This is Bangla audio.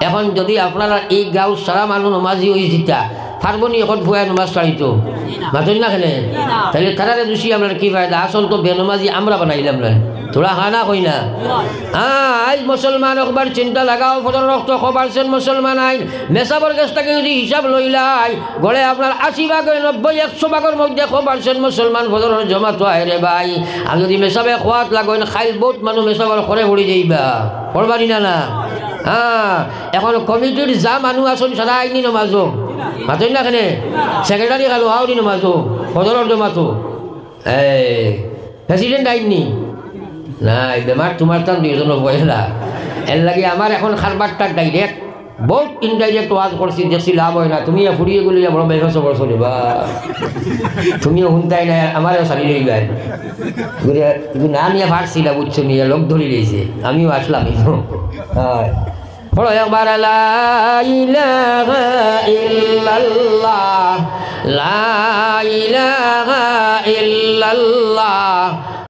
এখন যদি আপনারা এই গাঁও সারা মানুষ নমাজি হয়েছিটা পারবনি এখন ফুয়ায় নমাজ চাইতো মাতই না খেলে তাহলে তারারে দোষী আপনার কি ফায়দা আসল তো বেনমাজি আমরা বানাইলাম না তোরা হানা কই না আজ মুসলমান একবার চিন্তা লাগাও ফজর রক্ত খবরছেন মুসলমান আইন মেসাবর কাছ থেকে যদি হিসাব লইলাই গড়ে আপনার 80 ভাগ 90 100 ভাগের মধ্যে খবরছেন মুসলমান ফজরের জমাত হয় রে ভাই আর যদি মেসাবে খোয়াত লাগেন খাইল বহুত মানুষ মেসাবর করে পড়ে যাইবা পড়বারি না না এখন কমিটির যা মানুষ আসুন সারা আইনি নমাজো মাতই না কেনে সেক্রেটারি খালো আউনি নমাজো ফজরের জমাতো এই প্রেসিডেন্ট আইননি নাই বেমার তোমার তার দুইজন পয়লা এর লাগে আমার এখন খারবারটা ডাইরেক্ট বহুত ইনডাইরেক্ট ওয়াজ করছি দেখছি লাভ হয় না তুমি ফুরিয়ে গেলে বড় ব্যবসা করছো রে বা তুমিও শুনতাই না আমারও সারি রই গায় না নিয়ে ফাটছি না বুঝছো নিয়ে লোক ধরে রয়েছে আমিও আসলাম হয় পড়ো একবার লা ইলাহা ইল্লাল্লাহ লা ইলাহা ইল্লাল্লাহ